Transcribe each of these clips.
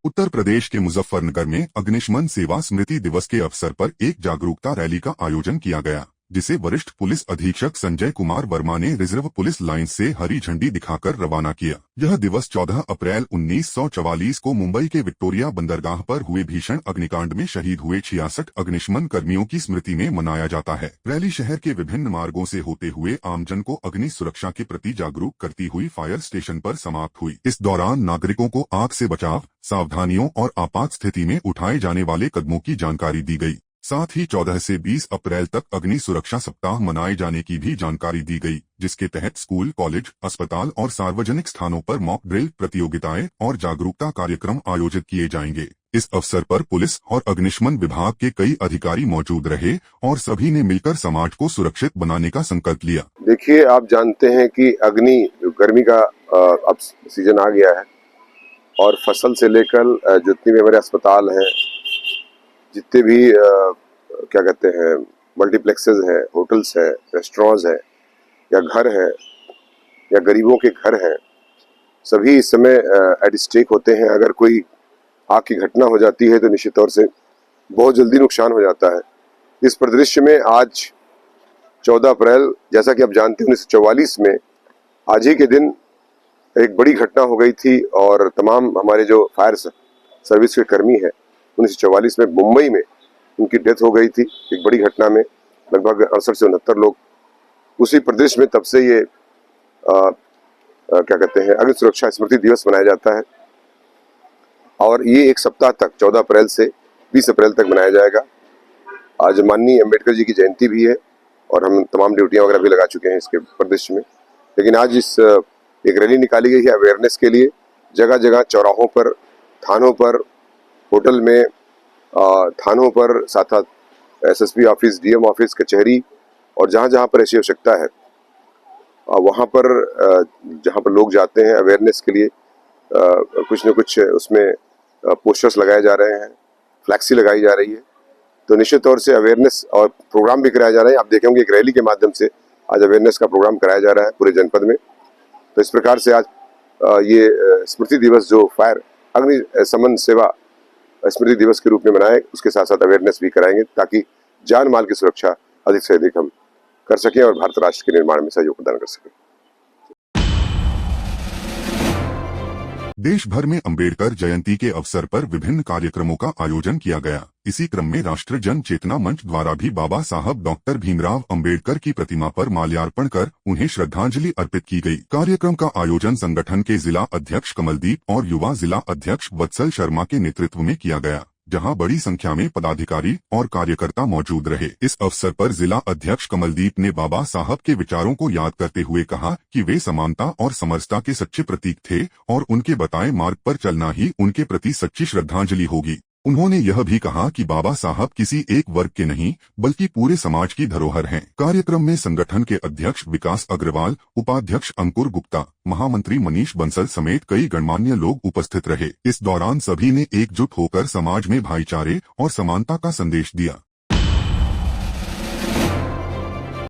उत्तर प्रदेश के मुजफ्फरनगर में अग्निशमन सेवा स्मृति दिवस के अवसर पर एक जागरूकता रैली का आयोजन किया गया, जिसे वरिष्ठ पुलिस अधीक्षक संजय कुमार वर्मा ने रिजर्व पुलिस लाइन से हरी झंडी दिखाकर रवाना किया। यह दिवस 14 अप्रैल 1944 को मुंबई के विक्टोरिया बंदरगाह पर हुए भीषण अग्निकांड में शहीद हुए 66 अग्निशमन कर्मियों की स्मृति में मनाया जाता है। रैली शहर के विभिन्न मार्गों से होते हुए आमजन को अग्नि सुरक्षा के प्रति जागरूक करती हुई फायर स्टेशन पर समाप्त हुई। इस दौरान नागरिकों को आग से बचाव, सावधानियों और आपात स्थिति में उठाए जाने वाले कदमों की जानकारी दी गई। साथ ही 14 से 20 अप्रैल तक अग्नि सुरक्षा सप्ताह मनाए जाने की भी जानकारी दी गई, जिसके तहत स्कूल, कॉलेज, अस्पताल और सार्वजनिक स्थानों पर मॉक ड्रिल प्रतियोगिताएं और जागरूकता कार्यक्रम आयोजित किए जाएंगे। इस अवसर पर पुलिस और अग्निशमन विभाग के कई अधिकारी मौजूद रहे और सभी ने मिलकर समाज को सुरक्षित बनाने का संकल्प लिया। देखिए, आप जानते हैं कि अग्नि गर्मी का अब सीजन आ गया है और फसल से लेकर जितनी भी हमारे अस्पताल हैं, जितने भी क्या कहते हैं मल्टीप्लेक्सेस हैं, होटल्स हैं, रेस्टोरेंट्स हैं या घर हैं या गरीबों के घर हैं, सभी इस समय एट स्टेक होते हैं। अगर कोई आग की घटना हो जाती है तो निश्चित तौर से बहुत जल्दी नुकसान हो जाता है। इस परिदृश्य में आज 14 अप्रैल, जैसा कि आप जानते हैं, 1944 में आज ही के दिन एक बड़ी घटना हो गई थी और तमाम हमारे जो फायर सर्विस के कर्मी हैं 1944 में मुंबई में उनकी डेथ हो गई थी। एक बड़ी घटना में लगभग 68 से 69 लोग। उसी परिदृश्य में तब से ये क्या कहते हैं अग्नि सुरक्षा स्मृति दिवस मनाया जाता है और ये एक सप्ताह तक 14 अप्रैल से 20 अप्रैल तक मनाया जाएगा। आज माननीय अम्बेडकर जी की जयंती भी है और हम तमाम ड्यूटियां वगैरह भी लगा चुके हैं इसके परिदृश्य में। लेकिन आज इस एक रैली निकाली गई है अवेयरनेस के लिए। जगह जगह चौराहों पर, थानों पर, होटल में, थानों पर, साथ साथ एसएसपी ऑफिस, डीएम ऑफिस, कचहरी और जहाँ जहाँ पर ऐसी आवश्यकता है वहाँ पर जहाँ पर लोग जाते हैं अवेयरनेस के लिए, कुछ न कुछ उसमें पोस्टर्स लगाए जा रहे हैं, फ्लैक्सी लगाई जा रही है। तो निश्चित तौर से अवेयरनेस और प्रोग्राम भी कराया जा रहा है। आप देखेंगे एक रैली के माध्यम से आज अवेयरनेस का प्रोग्राम कराया जा रहा है पूरे जनपद में। तो इस प्रकार से आज ये स्मृति दिवस जो फायर अग्निशमन सेवा स्मृति दिवस के रूप में मनाए, उसके साथ साथ अवेयरनेस भी कराएंगे ताकि जान माल की सुरक्षा अधिक से अधिक हम कर सकें और भारत राष्ट्र के निर्माण में सहयोग प्रदान कर सकें। देश भर में अंबेडकर जयंती के अवसर पर विभिन्न कार्यक्रमों का आयोजन किया गया। इसी क्रम में राष्ट्र जन चेतना मंच द्वारा भी बाबा साहब डॉक्टर भीमराव अंबेडकर की प्रतिमा पर माल्यार्पण कर उन्हें श्रद्धांजलि अर्पित की गई। कार्यक्रम का आयोजन संगठन के जिला अध्यक्ष कमलदीप और युवा जिला अध्यक्ष वत्सल शर्मा के नेतृत्व में किया गया, जहां बड़ी संख्या में पदाधिकारी और कार्यकर्ता मौजूद रहे। इस अवसर पर जिला अध्यक्ष कमलदीप ने बाबा साहब के विचारों को याद करते हुए कहा कि वे समानता और समरसता के सच्चे प्रतीक थे और उनके बताए मार्ग पर चलना ही उनके प्रति सच्ची श्रद्धांजलि होगी। उन्होंने यह भी कहा कि बाबा साहब किसी एक वर्ग के नहीं बल्कि पूरे समाज की धरोहर हैं। कार्यक्रम में संगठन के अध्यक्ष विकास अग्रवाल, उपाध्यक्ष अंकुर गुप्ता, महामंत्री मनीष बंसल समेत कई गणमान्य लोग उपस्थित रहे। इस दौरान सभी ने एकजुट होकर समाज में भाईचारे और समानता का संदेश दिया।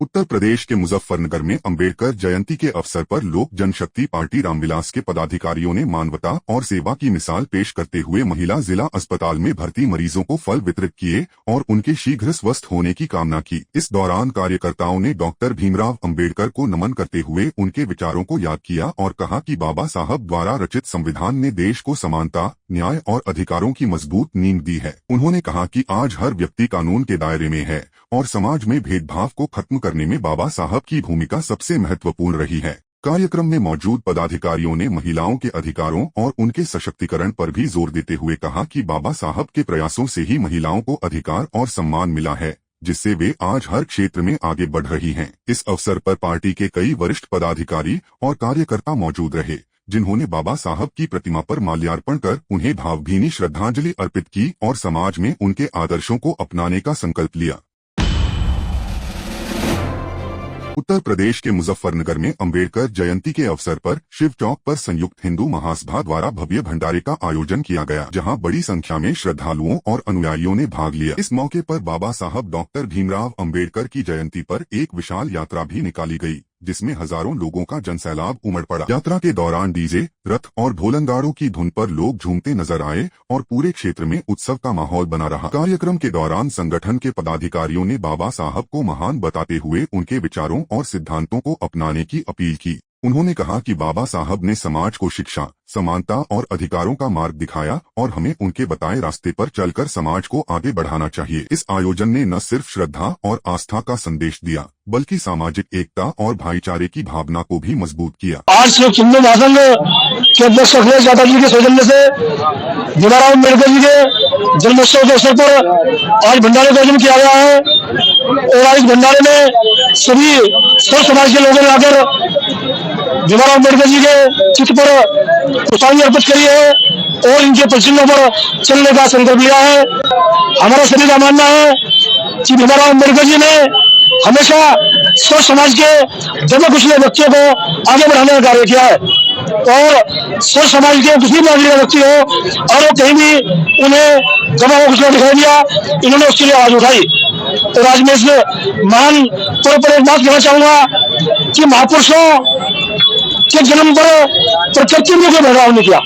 उत्तर प्रदेश के मुजफ्फरनगर में अंबेडकर जयंती के अवसर पर लोक जनशक्ति पार्टी रामविलास के पदाधिकारियों ने मानवता और सेवा की मिसाल पेश करते हुए महिला जिला अस्पताल में भर्ती मरीजों को फल वितरित किए और उनके शीघ्र स्वस्थ होने की कामना की। इस दौरान कार्यकर्ताओं ने डॉक्टर भीमराव अंबेडकर को नमन करते हुए उनके विचारों को याद किया और कहा कि बाबा साहब द्वारा रचित संविधान ने देश को समानता, न्याय और अधिकारों की मजबूत नींव दी है। उन्होंने कहा कि आज हर व्यक्ति कानून के दायरे में है और समाज में भेदभाव को खत्म करने में बाबा साहब की भूमिका सबसे महत्वपूर्ण रही है। कार्यक्रम में मौजूद पदाधिकारियों ने महिलाओं के अधिकारों और उनके सशक्तिकरण पर भी जोर देते हुए कहा कि बाबा साहब के प्रयासों से ही महिलाओं को अधिकार और सम्मान मिला है, जिससे वे आज हर क्षेत्र में आगे बढ़ रही हैं। इस अवसर पर पार्टी के कई वरिष्ठ पदाधिकारी और कार्यकर्ता मौजूद रहे, जिन्होंने बाबा साहब की प्रतिमा पर माल्यार्पण कर उन्हें भावभीनी श्रद्धांजलि अर्पित की और समाज में उनके आदर्शों को अपनाने का संकल्प लिया। उत्तर प्रदेश के मुजफ्फरनगर में अंबेडकर जयंती के अवसर पर शिव चौक पर संयुक्त हिंदू महासभा द्वारा भव्य भंडारे का आयोजन किया गया, जहां बड़ी संख्या में श्रद्धालुओं और अनुयायियों ने भाग लिया। इस मौके पर बाबा साहब डॉक्टर भीमराव अंबेडकर की जयंती पर एक विशाल यात्रा भी निकाली गई, जिसमें हजारों लोगों का जनसैलाब उमड़ पड़ा। यात्रा के दौरान डीजे, रथ और ढोलंगाड़ों की धुन पर लोग झूमते नजर आए और पूरे क्षेत्र में उत्सव का माहौल बना रहा। कार्यक्रम के दौरान संगठन के पदाधिकारियों ने बाबा साहब को महान बताते हुए उनके विचारों और सिद्धांतों को अपनाने की अपील की। उन्होंने कहा कि बाबा साहब ने समाज को शिक्षा, समानता और अधिकारों का मार्ग दिखाया और हमें उनके बताए रास्ते पर चलकर समाज को आगे बढ़ाना चाहिए। इस आयोजन ने न सिर्फ श्रद्धा और आस्था का संदेश दिया, बल्कि सामाजिक एकता और भाईचारे की भावना को भी मजबूत किया। आज हिंदू महासंघ के अध्यक्ष अखिलेश यादव जी के सौजन्य से भीमराव अम्बेडकर जी के जन्मोत्सव के अवसर पर आज भंडारे का आयोजन किया गया है और आज भंडारे में सभी सर्व समाज के लोगों ने आकर भीमराव अम्बेडकर जी के चित्र पर पुष्पांजलि अर्पित करी है और इनके पश्चिमों पर चलने का संकल्प लिया है। हमारा सभी का मानना है कि भीमराव अम्बेडकर जी ने हमेशा सर्व समाज के दबे कुचले बच्चों को आगे बढ़ाने का कार्य किया है और सर्व समाज के किसी भी अगले व्यक्ति हो और वो कहीं भी उन्हें दबा हुआ कुचला दिखाई दिया, इन्होंने उसके लिए आवाज उठाई। और आज मैं इस महान पर्व पर एक बात कहना चाहूंगा कि महापुरुषों के जन्म पर प्रकृति ने कोई भेदभाव नहीं किया,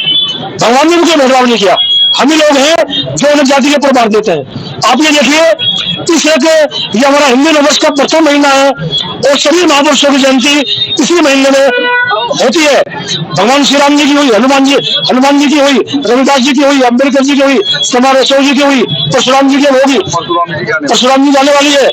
भगवान ने भी कोई भेदभाव नहीं किया। हम ही लोग हैं जो उन्हें जाति के प्रभाव देते हैं। आप ये देखिए इस एक ये हमारा हिंदू नववर्ष का प्रथम महीना है और सभी महापुरुषों की जयंती इसी महीने में होती है। भगवान श्री राम जी की हुई, हनुमान जी की हुई, रविदास जी की हुई, अम्बेडकर जी की हुई, समार जी की हुई, परशुराम जी की होगी, परशुराम जी आने वाली है,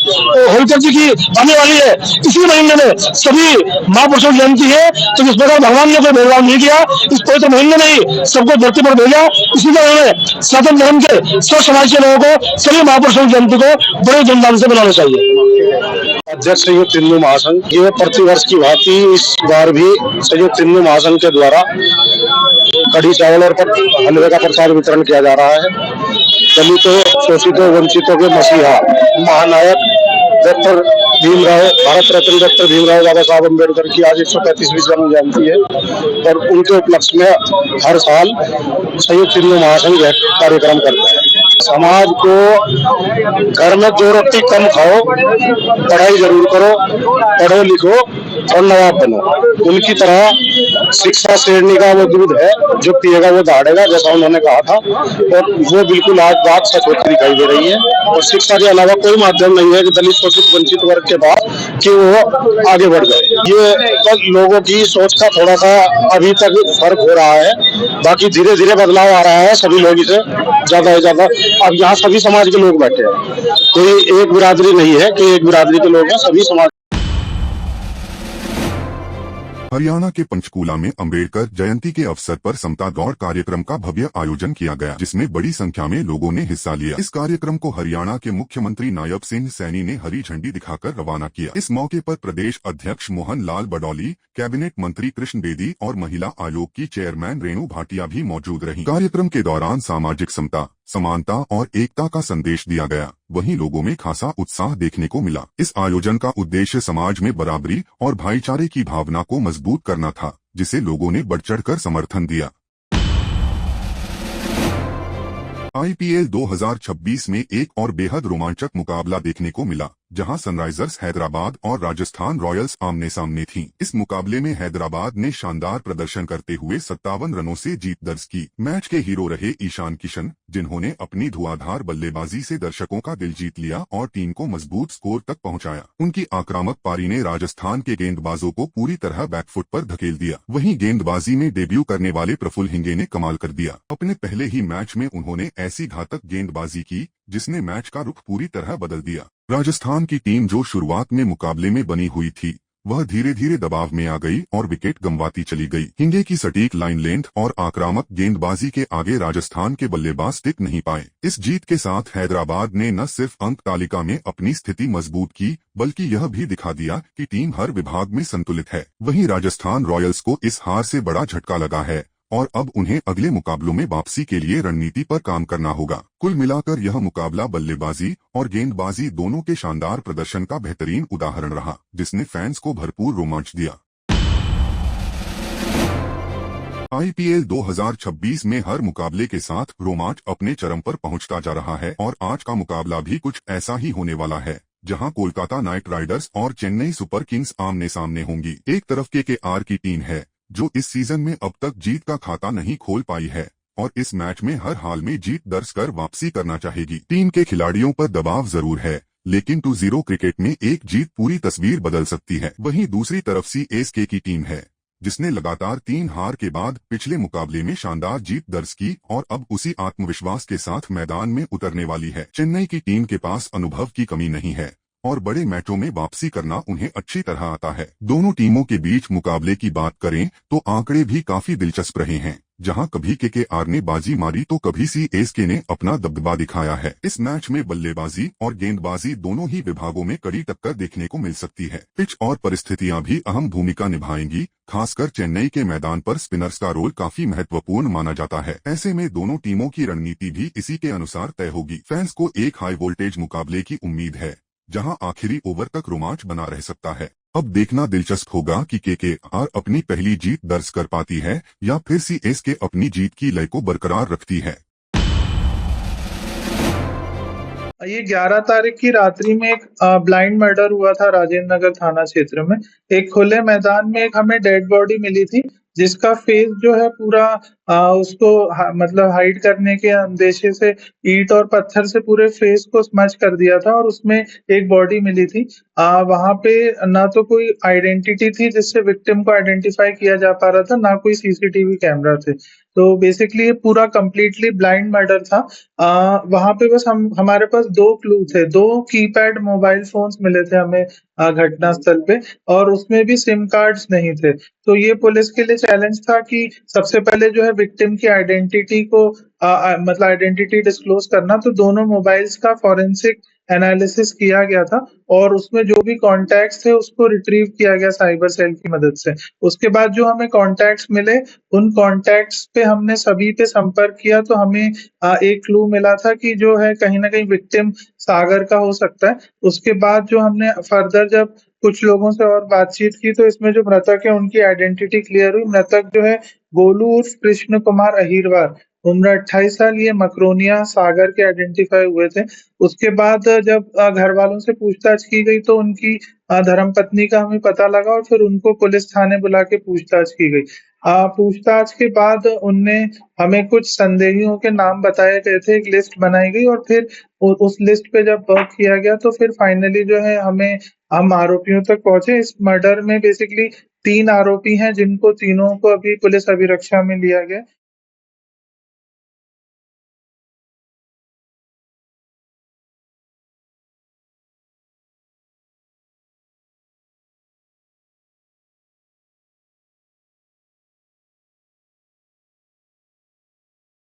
होलकर जी की आने वाली है। इसी महीने में सभी महापुरुषों की जयंती है। तो इस प्रकार भगवान ने कोई भेदभाव नहीं किया, इस पवित्र महीने में ही सबको धरती पर भेजा। इसी तरह हमें सनातन धर्म के सब समाज के लोगों को सभी महापुरुषों की जयंती को बड़े धूमधाम से मनाना चाहिए। अध्यक्ष संयुक्त हिंदू महासंघ ये प्रतिवर्ष की भांति इस बार भी संयुक्त हिंदू महासंघ के द्वारा कढ़ी चावल और हलवे का प्रसाद वितरण किया जा रहा है। दलितों, शोषितों, वंचितों के मसीहा महानायक डॉक्टर भीमराव, भारत रत्न डॉक्टर भीमराव बाबा साहब अम्बेडकर की आज 135वीं जन्म जयंती है और उनके उपलक्ष्य में हर साल संयुक्त हिंदू महासंघ कार्यक्रम करता है। समाज को घर में 2 रोटी कम खाओ, पढ़ाई जरूर करो, पढ़ो लिखो और नवाब बनो। उनकी तरह शिक्षा शेरनी का वो दूध है, जो पिएगा वो दहाड़ेगा, जैसा उन्होंने कहा था और वो बिल्कुल आज बात सच होती दिखाई दे रही है। और शिक्षा के अलावा कोई माध्यम नहीं है कि दलित, शोषित, वंचित वर्ग के पास कि वो आगे बढ़ जाए। ये लोगों की सोच का थोड़ा सा अभी तक फर्क हो रहा है, बाकी धीरे धीरे बदलाव आ रहा है। सभी लोग इसे ज्यादा से ज्यादा, अब यहाँ सभी समाज के लोग बैठे हैं, कोई एक बिरादरी नहीं है कि एक बिरादरी के लोग हैं, सभी समाज। हरियाणा के पंचकूला में अंबेडकर जयंती के अवसर पर समता दौड़ कार्यक्रम का भव्य आयोजन किया गया, जिसमें बड़ी संख्या में लोगों ने हिस्सा लिया। इस कार्यक्रम को हरियाणा के मुख्यमंत्री नायब सिंह सैनी ने हरी झंडी दिखाकर रवाना किया। इस मौके पर प्रदेश अध्यक्ष मोहन लाल बडौली, कैबिनेट मंत्री कृष्ण बेदी और महिला आयोग की चेयरमैन रेणु भाटिया भी मौजूद रहीं। कार्यक्रम के दौरान सामाजिक समता, समानता और एकता का संदेश दिया गया। वहीं लोगों में खासा उत्साह देखने को मिला। इस आयोजन का उद्देश्य समाज में बराबरी और भाईचारे की भावना को मजबूत करना था, जिसे लोगों ने बढ़ चढ़कर समर्थन दिया। IPL 2026 में एक और बेहद रोमांचक मुकाबला देखने को मिला, जहां सनराइजर्स हैदराबाद और राजस्थान रॉयल्स आमने सामने थीं। इस मुकाबले में हैदराबाद ने शानदार प्रदर्शन करते हुए 57 रनों से जीत दर्ज की। मैच के हीरो रहे ईशान किशन, जिन्होंने अपनी धुआंधार बल्लेबाजी से दर्शकों का दिल जीत लिया और टीम को मजबूत स्कोर तक पहुंचाया। उनकी आक्रामक पारी ने राजस्थान के गेंदबाजों को पूरी तरह बैकफुट पर धकेल दिया। वहीं गेंदबाजी में डेब्यू करने वाले प्रफुल्ल हिंगे ने कमाल कर दिया। अपने पहले ही मैच में उन्होंने ऐसी घातक गेंदबाजी की जिसने मैच का रुख पूरी तरह बदल दिया। राजस्थान की टीम जो शुरुआत में मुकाबले में बनी हुई थी, वह धीरे धीरे दबाव में आ गई और विकेट गंवाती चली गई। हिंगे की सटीक लाइन लेंथ और आक्रामक गेंदबाजी के आगे राजस्थान के बल्लेबाज टिक नहीं पाए। इस जीत के साथ हैदराबाद ने न सिर्फ अंक तालिका में अपनी स्थिति मजबूत की, बल्कि यह भी दिखा दिया कि टीम हर विभाग में संतुलित है। वहीं राजस्थान रॉयल्स को इस हार से बड़ा झटका लगा है और अब उन्हें अगले मुकाबलों में वापसी के लिए रणनीति पर काम करना होगा। कुल मिलाकर यह मुकाबला बल्लेबाजी और गेंदबाजी दोनों के शानदार प्रदर्शन का बेहतरीन उदाहरण रहा, जिसने फैंस को भरपूर रोमांच दिया। IPL 2026 में हर मुकाबले के साथ रोमांच अपने चरम पर पहुंचता जा रहा है और आज का मुकाबला भी कुछ ऐसा ही होने वाला है, जहां कोलकाता नाइट राइडर्स और चेन्नई सुपर किंग्स आमने सामने होंगी। एक तरफ केकेआर की टीम है जो इस सीजन में अब तक जीत का खाता नहीं खोल पाई है और इस मैच में हर हाल में जीत दर्ज कर वापसी करना चाहेगी। टीम के खिलाड़ियों पर दबाव जरूर है, लेकिन 2-0 क्रिकेट में एक जीत पूरी तस्वीर बदल सकती है। वहीं दूसरी तरफ सीएसके की टीम है जिसने लगातार 3 हार के बाद पिछले मुकाबले में शानदार जीत दर्ज की और अब उसी आत्मविश्वास के साथ मैदान में उतरने वाली है। चेन्नई की टीम के पास अनुभव की कमी नहीं है और बड़े मैचों में वापसी करना उन्हें अच्छी तरह आता है। दोनों टीमों के बीच मुकाबले की बात करें तो आंकड़े भी काफी दिलचस्प रहे हैं, जहां कभी केकेआर ने बाजी मारी तो कभी सीएसके ने अपना दबदबा दिखाया है। इस मैच में बल्लेबाजी और गेंदबाजी दोनों ही विभागों में कड़ी टक्कर देखने को मिल सकती है। पिच और परिस्थितियां भी अहम भूमिका निभाएंगी, खासकर चेन्नई के मैदान पर स्पिनर्स का रोल काफी महत्वपूर्ण माना जाता है। ऐसे में दोनों टीमों की रणनीति भी इसी के अनुसार तय होगी। फैंस को एक हाई वोल्टेज मुकाबले की उम्मीद है जहां आखिरी ओवर तक रोमांच बना रह सकता है। अब देखना दिलचस्प होगा कि केकेआर अपनी पहली जीत दर्ज कर पाती है या फिर सीएसके अपनी जीत की लय को बरकरार रखती है। ये 11 तारीख की रात्रि में एक ब्लाइंड मर्डर हुआ था राजेंद्र नगर थाना क्षेत्र में। एक खुले मैदान में एक हमें डेड बॉडी मिली थी जिसका फेस जो है पूरा उसको मतलब हाइड करने के अंदेशे से ईंट और पत्थर से पूरे फेस को स्मच कर दिया था और उसमें एक बॉडी मिली थी। वहां पे ना तो कोई आइडेंटिटी थी जिससे विक्टिम को आइडेंटिफाई किया जा पा रहा था, ना कोई सीसीटीवी कैमरा थे। तो बेसिकली ये पूरा कंप्लीटली ब्लाइंड मर्डर था। वहां पे बस हमारे पास 2 क्लू थे, 2 कीपैड मोबाइल फोन्स मिले थे हमें घटना स्थल पे और उसमें भी सिम कार्ड्स नहीं थे। तो ये पुलिस के लिए चैलेंज था कि सबसे पहले जो है विक्टिम की आइडेंटिटी को मतलब आइडेंटिटी डिस्क्लोज करना। तो दोनों मोबाइल्स का फॉरेंसिक एनालिसिस किया गया था और उसमें जो भी कॉन्टैक्ट्स थे उसको रिट्रीव किया गया साइबर सेल की मदद से। उसके बाद जो हमें कॉन्टैक्ट्स मिले उन कॉन्टैक्ट्स पे हमने सभी पे संपर्क किया तो हमें एक क्लू मिला था कि जो है कहीं ना कहीं विक्टिम सागर का हो सकता है। उसके बाद जो हमने फर्दर जब कुछ लोगों से और बातचीत की तो इसमें जो मृतक है उनकी आइडेंटिटी क्लियर हुई। मृतक जो है गोलू उर्फ कृष्ण कुमार अहिरवार, उम्र 28 साल, ये मकरोनिया सागर के आइडेंटिफाई हुए थे। उसके बाद जब घर वालों से पूछताछ की गई तो उनकी धर्मपत्नी का हमें पता लगा और फिर उनको पुलिस थाने बुला के पूछताछ की गई। पूछताछ के बाद उनने हमें कुछ संदेहियों के नाम बताए गए थे, एक लिस्ट बनाई गई और फिर उस लिस्ट पे जब वर्क किया गया तो फिर फाइनली जो है हम आरोपियों तक पहुंचे। इस मर्डर में बेसिकली 3 आरोपी हैं जिनको तीनों को अभी पुलिस अभिरक्षा में लिया गया।